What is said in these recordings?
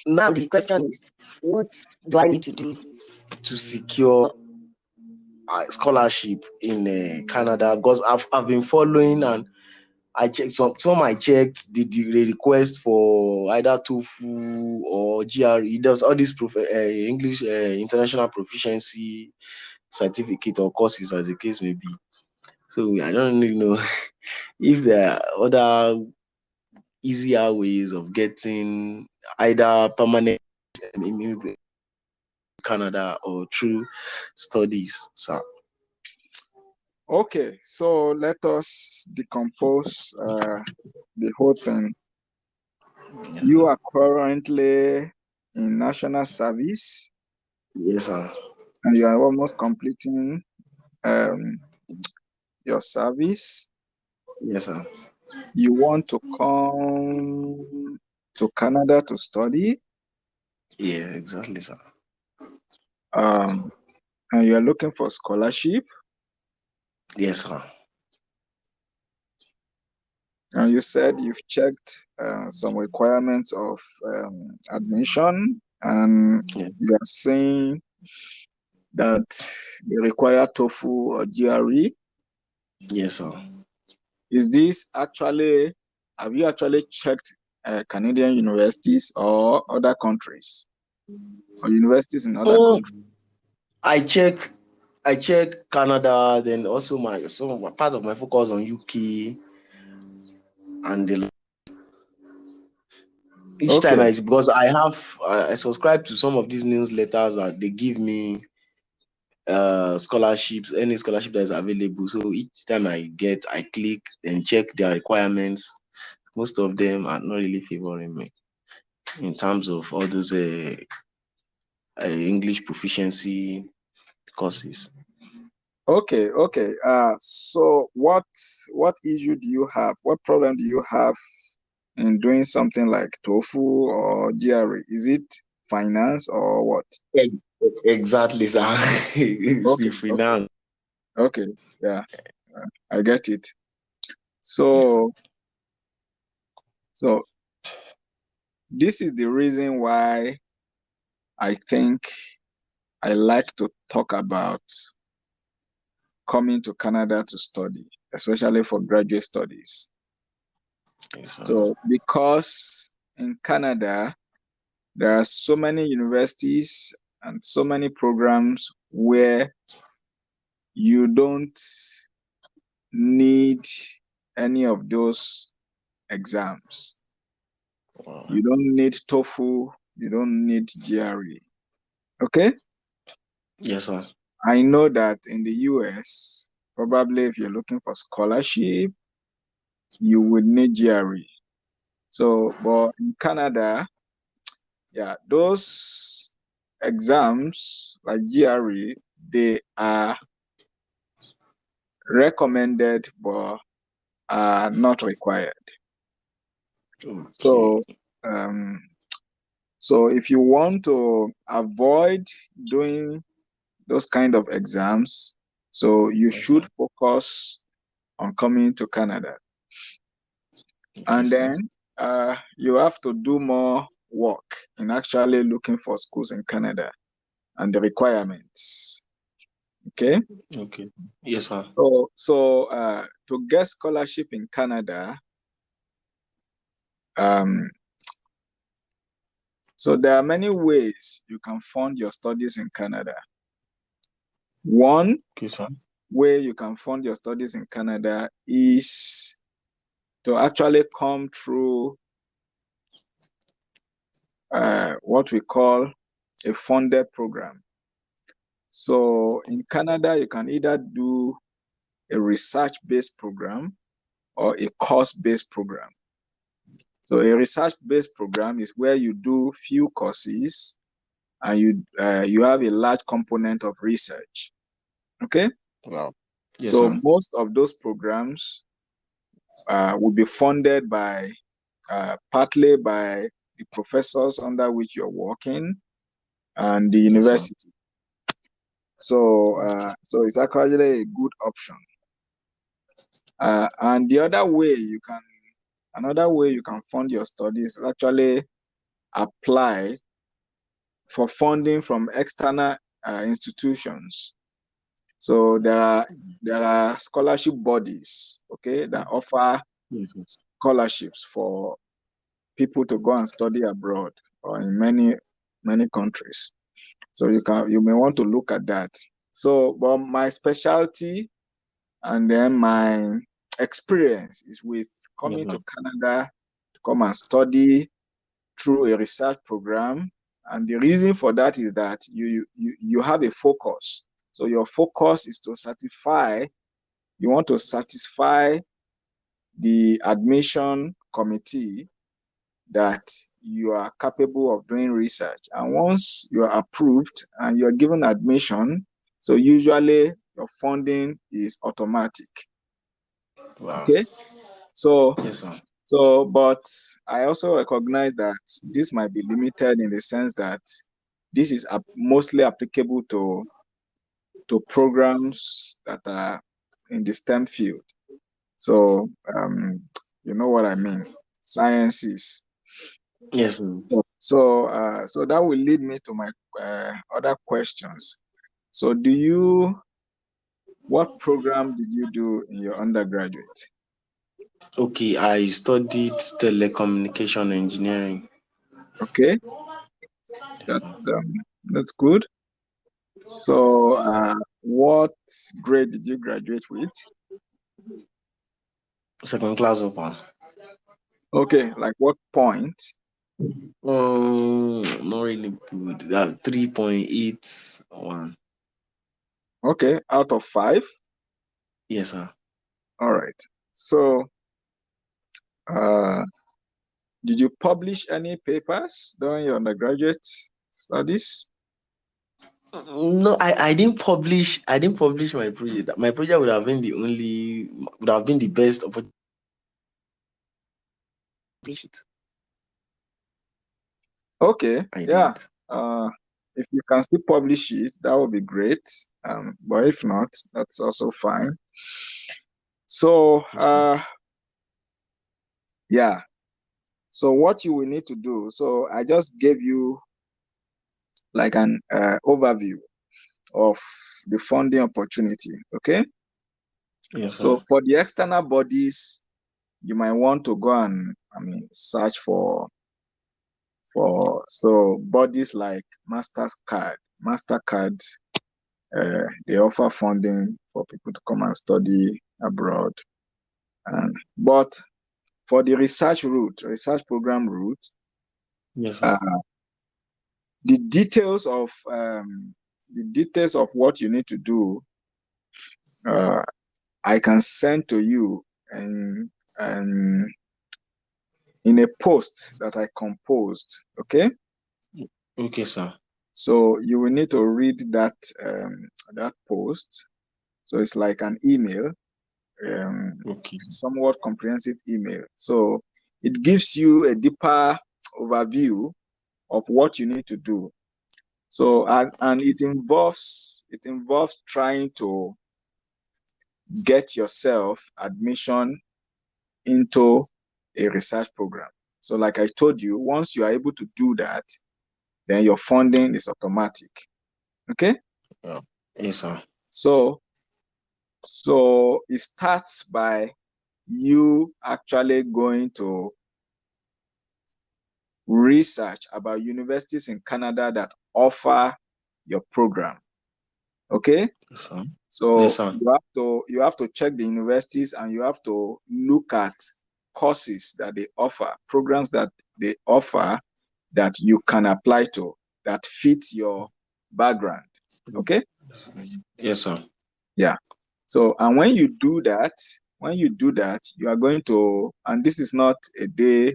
Now the question is, what do I need to do to secure scholarship in Canada? Because I've been following, and I checked some I checked the request for either TOEFL or GRE. There's all these English international proficiency certificate or courses, as the case may be. So I don't really know if there are other easier ways of getting either permanent immigrant in Canada or through studies, sir. Okay, so let us decompose the whole thing. Yeah. You are currently in national service. Yes, sir. And you are almost completing your service. Yes, sir. You want to come to Canada to study. Yeah, exactly, sir. And you are looking for scholarship. Yes, sir. And you said you've checked some requirements of admission, and Yes. you are saying that they require TOEFL or GRE. Yes, sir. Is this actually, have you actually checked Canadian universities or other countries, or universities in other countries? I check Canada, then also part of my focus on UK and each Okay. time because I subscribe to some of these newsletters that they give me scholarships, any scholarship that is available. So each time I click and check their requirements. Most of them are not really favoring me in terms of all those English proficiency courses. Okay. So what issue do you have? What problem do you have in doing something like TOEFL or GRE? Is it finance or what? Exactly, sir. It's the finance. Okay. Yeah, I get it. Yes, So this is the reason why I think I like to talk about coming to Canada to study, especially for graduate studies. yes, sir. So because in Canada, there are so many universities and so many programs where you don't need any of those exams. Wow. You don't need TOEFL, you don't need GRE. Okay? Yes, sir. I know that in the US, probably if you're looking for scholarship, you would need GRE. So, but in Canada, yeah, those exams like GRE, they are recommended but are not required. Okay. So, so if you want to avoid doing those kind of exams, so you should focus on coming to Canada. And Yes, sir. then you have to do more work in actually looking for schools in Canada and the requirements. Okay. Okay. Yes, sir. So to get scholarship in Canada, so there are many ways you can fund your studies in Canada. One Okay, sir. way you can fund your studies in Canada is to actually come through what we call a funded program. So in Canada, you can either do a research-based program or a course-based program. So a research-based program is where you do few courses and you have a large component of research. Okay? Wow. Yes, So sir. most of those programs will be funded by partly by the professors under which you're working and the Yes, sir. university. So it's actually a good option. And another way you can fund your studies is actually apply for funding from external institutions. So there are scholarship bodies, okay, that offer scholarships for people to go and study abroad or in many countries. So you may want to look at that. So, but my specialty and then my experience is with coming to Canada to come and study through a research program. And the reason for that is that you have a focus. So your focus is to you want to satisfy the admission committee that you are capable of doing research. And once you are approved and you're given admission, so usually your funding is automatic. Wow. Okay. So, Yes, sir. but I also recognize that this might be limited in the sense that this is mostly applicable to programs that are in the STEM field. So, you know what I mean, sciences. Yes, sir. So, so that will lead me to my other questions. So, what program did you do in your undergraduate? Okay, I studied telecommunication engineering. Okay, that's good. So, what grade did you graduate with? Second class offer. Okay, like what point? Not really good. 3.81. Okay, out of 5. Yes, sir. All right. So, did you publish any papers during your undergraduate studies? No, I didn't publish. I didn't publish my project. My project would have been the best opportunity. Okay, I yeah. didn't. If you can still publish it, that would be great. But if not, that's also fine. So, yeah. So what you will need to do, so I just gave you like an overview of the funding opportunity, okay? Yes, sir. So for the external bodies, you might want to go and, search for so bodies like MasterCard, they offer funding for people to come and study abroad. But for the research program route, Yes, sir. uh, the details of what you need to do, I can send to you and in a post that I composed. Okay, Okay, sir. so you will need to read that post. So it's like an email, Okay. somewhat comprehensive email. So it gives you a deeper overview of what you need to do. So and it involves trying to get yourself admission into a research program. So like I told you, once you are able to do that, then your funding is automatic. Okay? Yeah. Yes, sir. So it starts by you actually going to research about universities in Canada that offer your program. Okay? Yes, sir. Yes, So sir. you have to check the universities and you have to look at courses that they offer, programs that they offer that you can apply to that fits your background. Okay? Yes, sir. Yeah. So and when you do that, you are going to, and this is not a day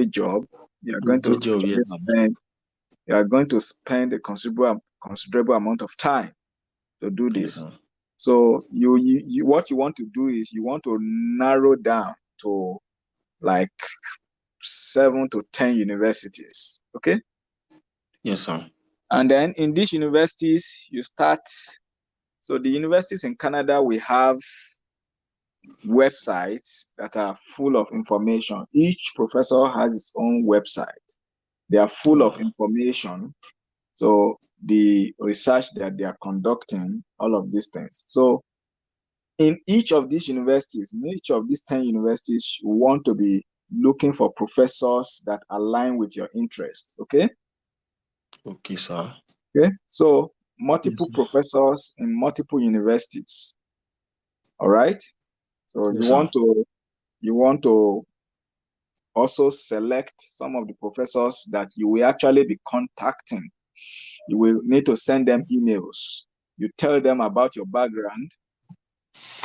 job, you are going to Good job. Yes, actually sir. spend a considerable amount of time to do Yes, this. sir. So what you want to do is you want to narrow down to like 7 to 10 universities. Okay. Yes, sir. And then in these universities, you start. So the universities in Canada, we have websites that are full of information. Each professor has his own website. They are full of information. So the research that they are conducting, all of these things. So in each of these universities, in each of these 10 universities, you want to be looking for professors that align with your interest. Okay? Okay, sir. Okay. So multiple Yes, professors in multiple universities. All right. So yes, sir. you want to also select some of the professors that you will actually be contacting. You will need to send them emails. You tell them about your background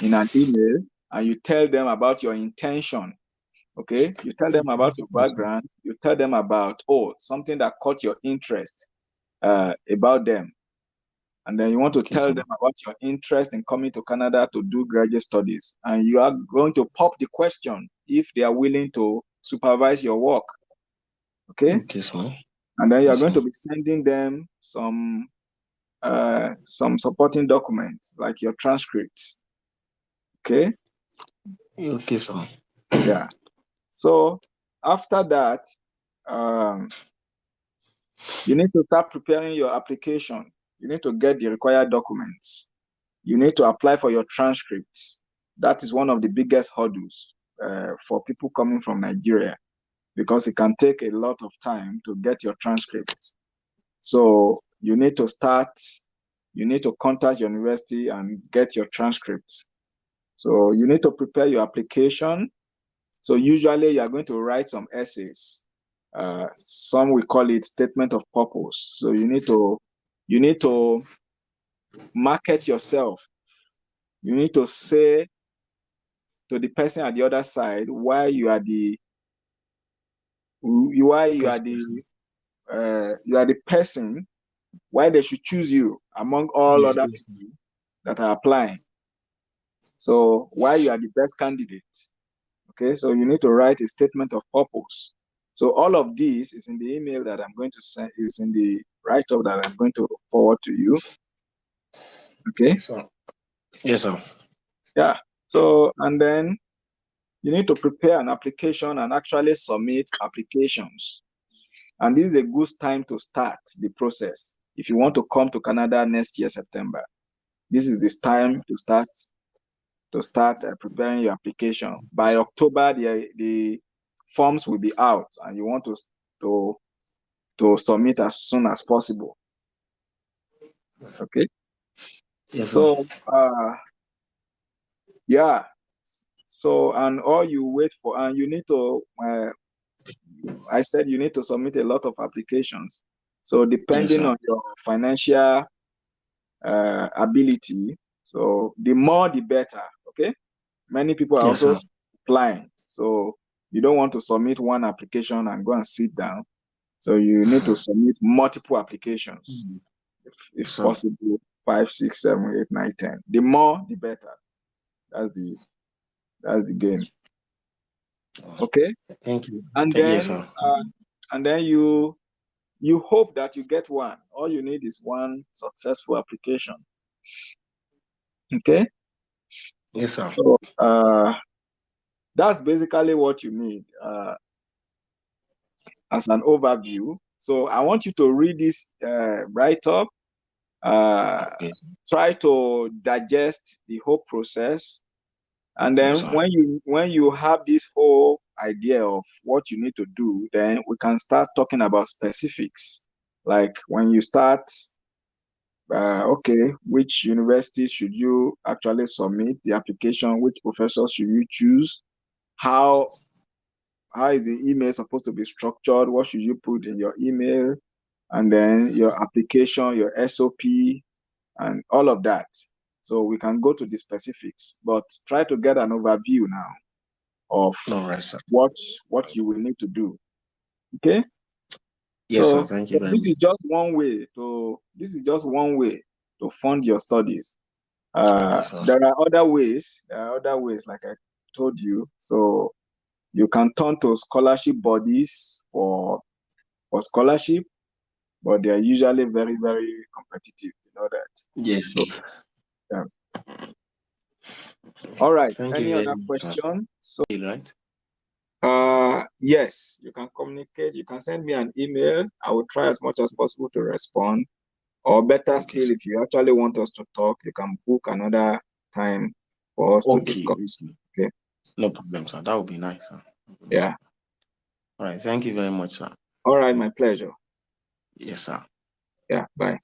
in an email, and you tell them about your intention. Okay, you tell them about your Yes, sir. background. You tell them about something that caught your interest about them, and then you want to Okay, tell sir. them about your interest in coming to Canada to do graduate studies, and you are going to pop the question if they are willing to supervise your work. Okay, Okay, sir. and then you are Yes, going sir. to be sending them some supporting documents like your transcripts. Okay, Okay, sir. yeah. So after that, um, you need to start preparing your application. You need to get the required documents. You need to apply for your transcripts. That is one of the biggest hurdles for people coming from Nigeria because it can take a lot of time to get your transcripts. So you need to contact your university and get your transcripts. So you need to prepare your application. So usually you are going to write some essays. Some we call it statement of purpose. So you need to market yourself. You need to say to the person at the other side why you are the Best person. you are the person, why they should choose you among all Yes, other yes, sir. people that are applying. So why you are the best candidate. Okay, so you need to write a statement of purpose. So all of this is in the email that I'm going to send, is in the write-up that I'm going to forward to you. Okay, Yes, sir. Yes, sir. yeah. So, and then you need to prepare an application and actually submit applications. And this is a good time to start the process. If you want to come to Canada next year, September, this is this time to start preparing your application. By October, the forms will be out, and you want to submit as soon as possible. Okay. Yes, sir. So yeah. So and all you wait for, and you need to. I said you need to submit a lot of applications. So Yes, depending sir. on your financial ability, so the more the better. Okay. Many people are Yes, also sir. applying, so you don't want to submit one application and go and sit down. So you need to submit multiple applications, if Yes, sir. possible, 5, 6, 7, 8, 9, 10. The more, the better. That's the game. Okay, Thank you. and Yes, then sir. you hope that you get one. All you need is one successful application. Okay, Yes, sir. so that's basically what you need as an overview. So I want you to read this write up. Okay, sir. Try to digest the whole process, and Yes, then sir. when you have this whole idea of what you need to do, then we can start talking about specifics. Like when you start, okay, which university should you actually submit the application? Which professors should you choose? How how is the email supposed to be structured? What should you put in your email? And then your application, your SOP, and all of that. So we can go to the specifics, but try to get an overview now of All right, sir. what you will need to do. Okay. Yes, sir. So Thank you very this much. is just one way to fund your studies. Okay, sir. There are other ways. Like I told you. So you can turn to scholarship bodies for scholarship, but they are usually very, very competitive. You know that. Yes, So sir. yeah. All right. Thank you Any very other much, sir. question? So Right? Yes, you can communicate. You can send me an email. I will try as much as possible to respond. Or better Okay, still, sir. if you actually want us to talk, you can book another time for us to Okay, discuss. Okay. no problem, sir. That would be nice, sir. Yeah. All right, thank you very much, sir. All right, my pleasure. Yes, sir. Yeah, bye.